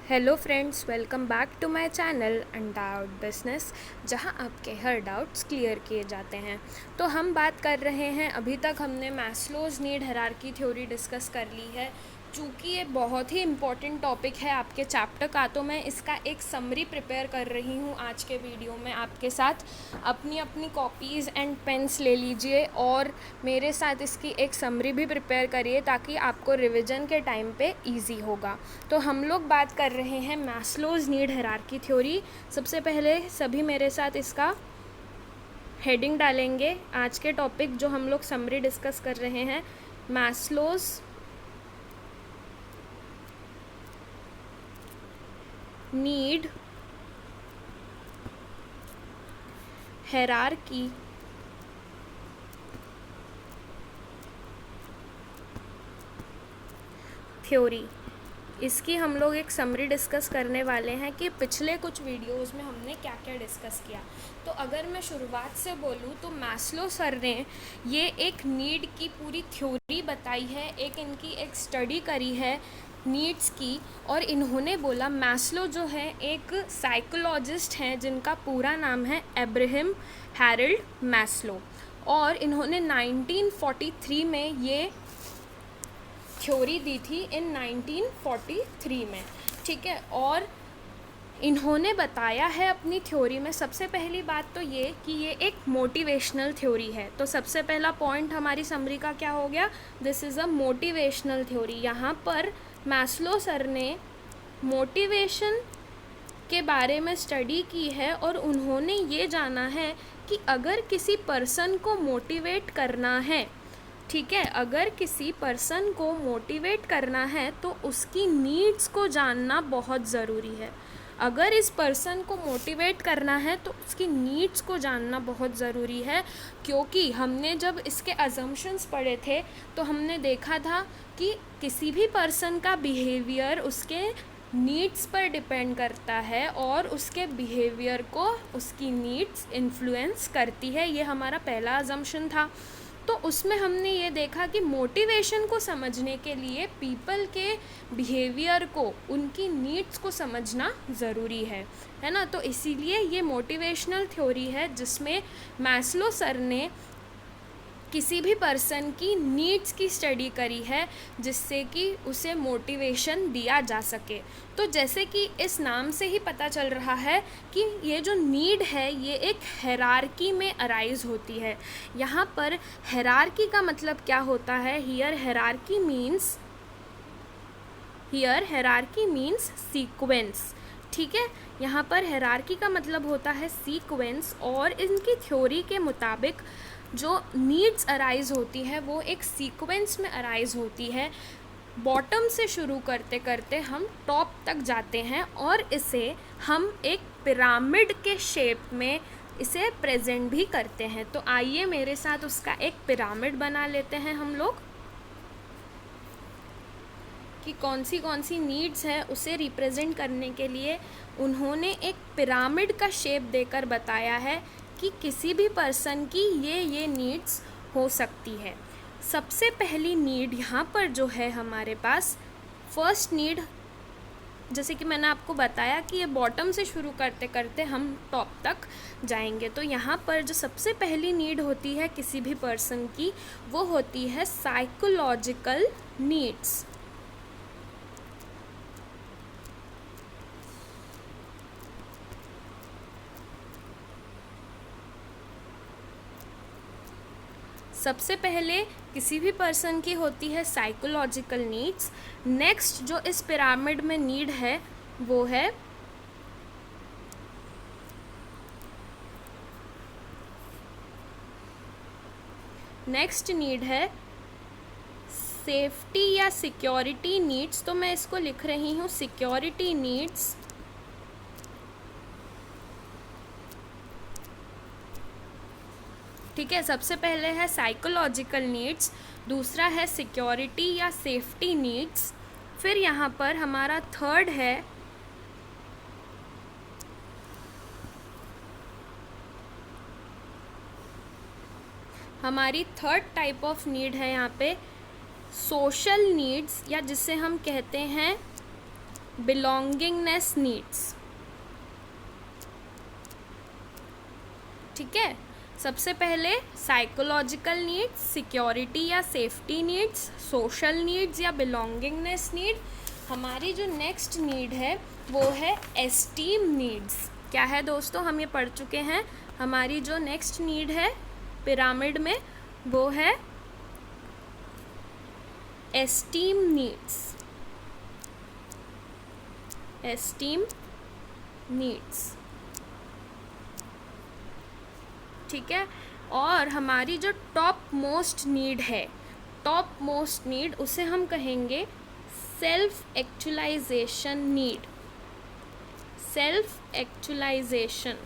Hello friends, welcome back to my channel undoubt business, जहां आपके हर doubts clear किए जाते हैं। तो हम बात कर रहे हैं, अभी तक हमने Maslow's need hierarchy theory discuss कर ली है। चूँकि ये बहुत ही इम्पॉर्टेंट टॉपिक है आपके चैप्टर का, तो मैं इसका एक समरी प्रिपेयर कर रही हूँ आज के वीडियो में आपके साथ। अपनी अपनी कॉपीज़ एंड पेन्स ले लीजिए और मेरे साथ इसकी एक समरी भी प्रिपेयर करिए, ताकि आपको रिवीजन के टाइम पे इजी होगा। तो हम लोग बात कर रहे हैं मैस्लोज नीड हायरार्की थ्योरी। सबसे पहले सभी मेरे साथ इसका हेडिंग डालेंगे। आज के टॉपिक जो हम लोग समरी डिस्कस कर रहे हैं, मैस्लोज नीड हायरार्की थ्योरी। इसकी हम लोग एक समरी डिस्कस करने वाले हैं कि पिछले कुछ वीडियोस में हमने क्या क्या डिस्कस किया। तो अगर मैं शुरुआत से बोलूँ तो मैस्लो सर ने ये एक नीड की पूरी थ्योरी बताई है, एक इनकी एक स्टडी करी है नीड्स की। और इन्होंने बोला, मैस्लो जो है एक साइकोलॉजिस्ट हैं जिनका पूरा नाम है अब्राहम हैरोल्ड मैस्लो, और इन्होंने 1943 में ये थ्योरी दी थी, इन 1943 में। ठीक है, और इन्होंने बताया है अपनी थ्योरी में सबसे पहली बात तो ये कि ये एक मोटिवेशनल थ्योरी है। तो सबसे पहला पॉइंट हमारी समरी का क्या हो गया, this is a motivational theory. यहाँ पर मैस्लो सर ने मोटिवेशन के बारे में स्टडी की है और उन्होंने ये जाना है कि अगर किसी पर्सन को मोटिवेट करना है, ठीक है, अगर किसी पर्सन को मोटिवेट करना है तो उसकी नीड्स को जानना बहुत ज़रूरी है। अगर इस पर्सन को मोटिवेट करना है तो उसकी नीड्स को जानना बहुत ज़रूरी है, क्योंकि हमने जब इसके अजम्पशंस पढ़े थे तो हमने देखा था कि किसी भी पर्सन का बिहेवियर उसके नीड्स पर डिपेंड करता है और उसके बिहेवियर को उसकी नीड्स इन्फ्लुएंस करती है। ये हमारा पहला अजम्पशन था। तो उसमें हमने ये देखा कि मोटिवेशन को समझने के लिए पीपल के बिहेवियर को, उनकी नीड्स को समझना ज़रूरी है ना। तो इसीलिए ये मोटिवेशनल थ्योरी है जिसमें मैस्लो सर ने किसी भी पर्सन की नीड्स की स्टडी करी है, जिससे कि उसे मोटिवेशन दिया जा सके। तो जैसे कि इस नाम से ही पता चल रहा है कि ये जो नीड है ये एक हायरार्की में अराइज होती है। यहाँ पर हायरार्की का मतलब क्या होता है, हियर हायरार्की मीन्स सीक्वेंस। ठीक है, यहाँ पर हायरार्की का मतलब होता है सीक्वेंस, और इनकी थ्योरी के मुताबिक जो नीड्स अराइज होती है वो एक सीक्वेंस में अराइज होती है। बॉटम से शुरू करते करते हम टॉप तक जाते हैं और इसे हम एक पिरामिड के शेप में इसे प्रेजेंट भी करते हैं। तो आइए मेरे साथ उसका एक पिरामिड बना लेते हैं हम लोग, कि कौन सी नीड्स है उसे रिप्रेजेंट करने के लिए उन्होंने एक पिरामिड का शेप देकर बताया है कि किसी भी पर्सन की ये नीड्स हो सकती है। सबसे पहली नीड यहाँ पर जो है हमारे पास, फर्स्ट नीड, जैसे कि मैंने आपको बताया कि ये बॉटम से शुरू करते करते हम टॉप तक जाएंगे। तो यहाँ पर जो सबसे पहली नीड होती है किसी भी पर्सन की, वो होती है साइकोलॉजिकल नीड्स। सबसे पहले किसी भी पर्सन की होती है साइकोलॉजिकल नीड्स। नेक्स्ट जो इस पिरामिड में नीड है वो है सेफ्टी या सिक्योरिटी नीड्स। तो मैं इसको लिख रही हूँ सिक्योरिटी नीड्स। ठीक है, सबसे पहले है साइकोलॉजिकल नीड्स, दूसरा है सिक्योरिटी या सेफ्टी नीड्स, फिर यहाँ पर हमारा थर्ड है हमारी थर्ड टाइप ऑफ नीड है यहाँ पे सोशल नीड्स, या जिसे हम कहते हैं बिलोंगिंगनेस नीड्स, ठीक है। सबसे पहले साइकोलॉजिकल नीड्स, सिक्योरिटी या सेफ्टी नीड्स, सोशल नीड्स या बिलोंगिंगनेस नीड। हमारी जो नेक्स्ट नीड है वो है एस्टीम नीड्स। क्या है दोस्तों, हम ये पढ़ चुके हैं। हमारी जो नेक्स्ट नीड है पिरामिड में वो है एस्टीम नीड्स, एस्टीम नीड्स, ठीक है। और हमारी जो टॉप मोस्ट नीड है, टॉप मोस्ट नीड, उसे हम कहेंगे self actualization need, self actualization,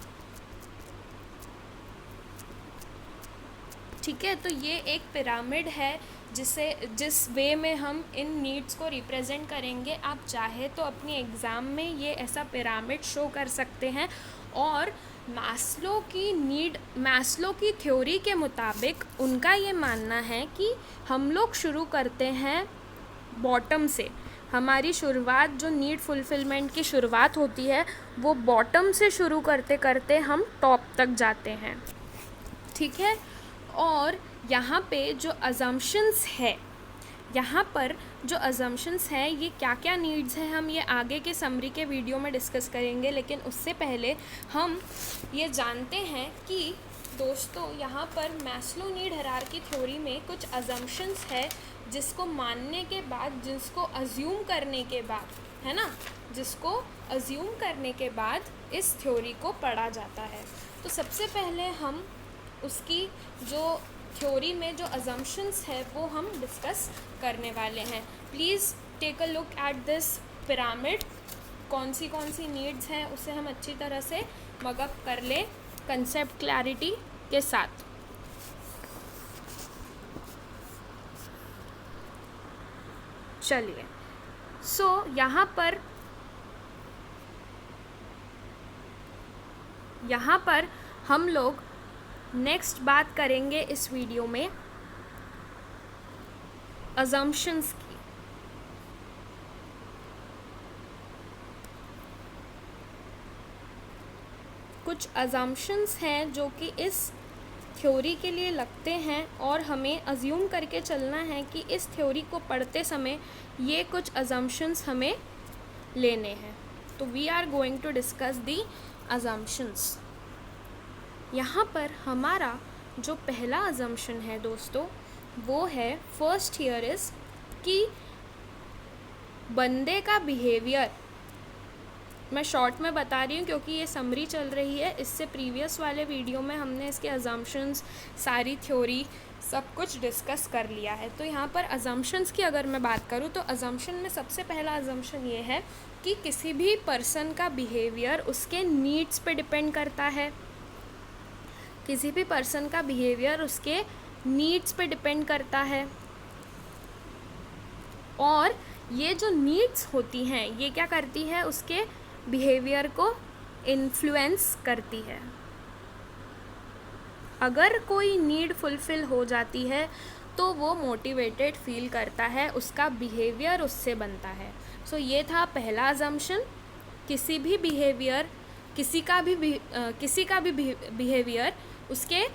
ठीक है। तो ये एक पिरामिड है जिस वे में हम इन नीड्स को रिप्रेजेंट करेंगे। आप चाहे तो अपनी एग्ज़ाम में ये ऐसा पिरामिड शो कर सकते हैं। और मैस्लो की थ्योरी के मुताबिक उनका ये मानना है कि हम लोग शुरू करते हैं बॉटम से। हमारी शुरुआत, जो नीड फुलफिलमेंट की शुरुआत होती है, वो बॉटम से शुरू करते करते हम टॉप तक जाते हैं, ठीक है। और यहाँ पे जो अजम्पशंस है, यहाँ पर जो अजम्पशंस हैं, ये क्या क्या नीड्स हैं, हम ये आगे के समरी के वीडियो में डिस्कस करेंगे। लेकिन उससे पहले हम ये जानते हैं कि दोस्तों यहाँ पर मैस्लो नीड हायरार्की थ्योरी में कुछ अजम्पशंस है जिसको मानने के बाद, जिसको अज्यूम करने के बाद, है ना, जिसको अज्यूम करने के बाद इस थ्योरी को पढ़ा जाता है। तो सबसे पहले हम उसकी जो थ्योरी में जो अजम्पशंस है वो हम डिस्कस करने वाले हैं। Please take a look at this pyramid. कौन सी नीड्स हैं उसे हम अच्छी तरह से मगअप कर लें कंसेप्ट क्लैरिटी के साथ। चलिए, यहाँ पर हम लोग नेक्स्ट बात करेंगे इस वीडियो में अजम्पशंस की। कुछ अजम्पशंस हैं जो कि इस थ्योरी के लिए लगते हैं और हमें अज्यूम करके चलना है कि इस थ्योरी को पढ़ते समय ये कुछ अजम्पशंस हमें लेने हैं। तो we are going to discuss the assumptions. यहाँ पर हमारा जो पहला अजम्पशन है दोस्तों वो है, फर्स्ट हियर इज़, कि बंदे का बिहेवियर, मैं शॉर्ट में बता रही हूँ क्योंकि ये समरी चल रही है। इससे प्रीवियस वाले वीडियो में हमने इसके अजम्पशंस, सारी थ्योरी, सब कुछ डिस्कस कर लिया है। तो यहाँ पर अजम्पशंस की अगर मैं बात करूँ तो अजम्पशन में सबसे पहला अजम्पशन ये है कि किसी भी पर्सन का बिहेवियर उसके नीड्स पे डिपेंड करता है। किसी भी पर्सन का बिहेवियर उसके नीड्स पे डिपेंड करता है। और ये जो नीड्स होती हैं ये क्या करती है, उसके बिहेवियर को इन्फ्लुएंस करती है। अगर कोई नीड फुलफिल हो जाती है तो वो मोटिवेटेड फील करता है, उसका बिहेवियर उससे बनता है। सो ये था पहला अजम्पशन। किसी का भी बिहेवियर उसके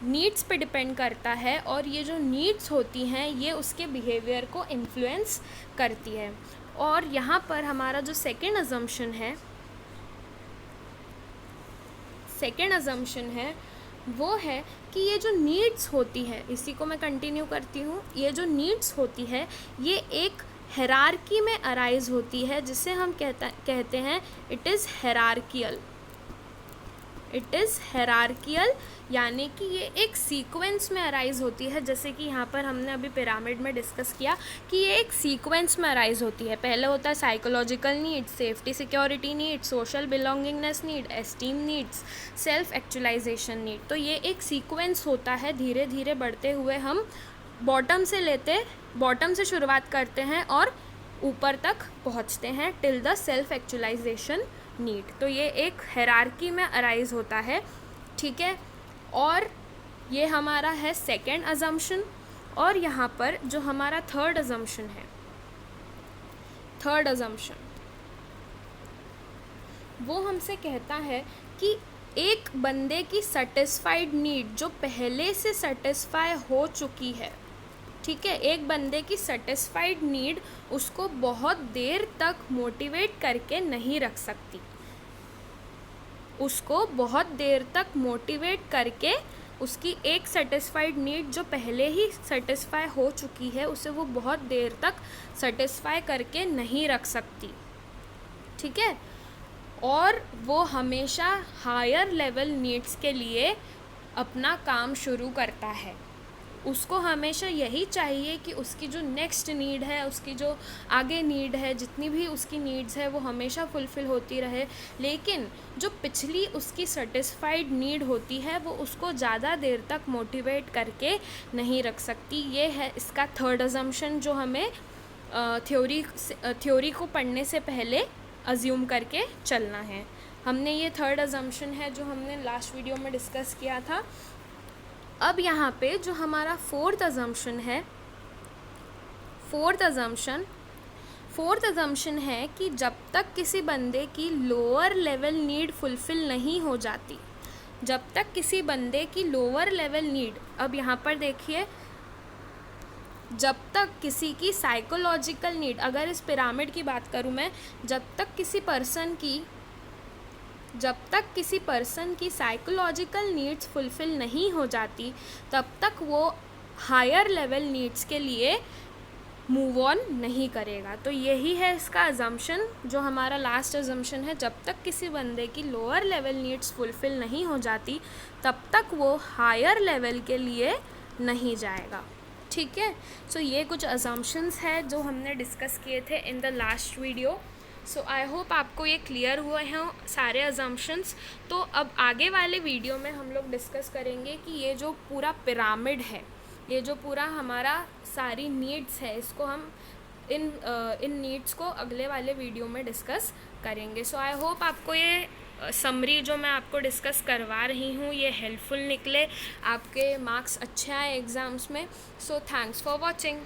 नीड्स पे डिपेंड करता है और ये जो नीड्स होती हैं ये उसके बिहेवियर को इन्फ्लुएंस करती है। और यहाँ पर हमारा जो सेकंड अजम्पशन है वो है कि ये जो नीड्स होती है, इसी को मैं कंटिन्यू करती हूँ, ये जो नीड्स होती है ये एक हायरार्की में अराइज होती है, जिसे हम कहते हैं इट इज़ हायरार्कियल, यानी कि ये एक सीक्वेंस में अराइज होती है। जैसे कि यहाँ पर हमने अभी पिरामिड में डिस्कस किया कि ये एक सीक्वेंस में अराइज होती है। पहले होता है psychological needs, safety security needs, social belongingness need, esteem needs, self actualization need. तो ये एक सीक्वेंस होता है, धीरे धीरे बढ़ते हुए हम बॉटम से शुरुआत करते हैं और ऊपर तक पहुँचते हैं till the self actualization need. तो ये एक हायरार्की में अराइज होता है, ठीक है। और ये हमारा है सेकंड अजम्पशन। और यहाँ पर जो हमारा थर्ड अजम्पशन, वो हमसे कहता है कि एक बंदे की सेटिस्फाइड नीड जो पहले से सेटिस्फाई हो चुकी है, ठीक है, एक बंदे की सेटिस्फाइड नीड उसको बहुत देर तक मोटिवेट करके नहीं रख सकती, उसको बहुत देर तक मोटिवेट करके उसकी एक सेटिस्फाइड नीड जो पहले ही सेटिस्फाई हो चुकी है उसे वो बहुत देर तक सेटिस्फाई करके नहीं रख सकती, ठीक है। और वो हमेशा हायर लेवल नीड्स के लिए अपना काम शुरू करता है। उसको हमेशा यही चाहिए कि उसकी जो नेक्स्ट नीड है, उसकी जो आगे नीड है, जितनी भी उसकी नीड्स है वो हमेशा फुलफ़िल होती रहे, लेकिन जो पिछली उसकी सेटिस्फाइड नीड होती है वो उसको ज़्यादा देर तक मोटिवेट करके नहीं रख सकती। ये है इसका थर्ड अजम्पशन जो हमें थ्योरी को पढ़ने से पहले अज्यूम करके चलना है। हमने ये थर्ड अजम्पशन है जो हमने लास्ट वीडियो में डिस्कस किया था। अब यहाँ पे जो हमारा फोर्थ अजम्पशन है, फोर्थ अजम्पशन है कि जब तक किसी बंदे की लोअर लेवल नीड फुलफ़िल नहीं हो जाती, जब तक किसी बंदे की लोअर लेवल नीड, अब यहाँ पर देखिए, जब तक किसी की साइकोलॉजिकल नीड, अगर इस पिरामिड की बात करूँ मैं, जब तक किसी पर्सन की साइकोलॉजिकल नीड्स फुलफ़िल नहीं हो जाती, तब तक वो हायर लेवल नीड्स के लिए मूव ऑन नहीं करेगा। तो यही है इसका अजम्पशन जो हमारा लास्ट अजम्पशन है, जब तक किसी बंदे की लोअर लेवल नीड्स फुलफ़िल नहीं हो जाती तब तक वो हायर लेवल के लिए नहीं जाएगा, ठीक है। सो ये कुछ अजम्पशंस हैं जो हमने डिस्कस किए थे in the last video. So I hope आपको ये क्लियर हुए हैं सारे अजम्पशंस। तो अब आगे वाले वीडियो में हम लोग डिस्कस करेंगे कि ये जो पूरा पिरामिड है, ये जो पूरा हमारा सारी नीड्स है, इसको हम इन नीड्स को अगले वाले वीडियो में डिस्कस करेंगे। सो आई होप आपको ये समरी जो मैं आपको डिस्कस करवा रही हूँ ये हेल्पफुल निकले, आपके मार्क्स अच्छे आए एग्ज़ाम्स में। So thanks for watching.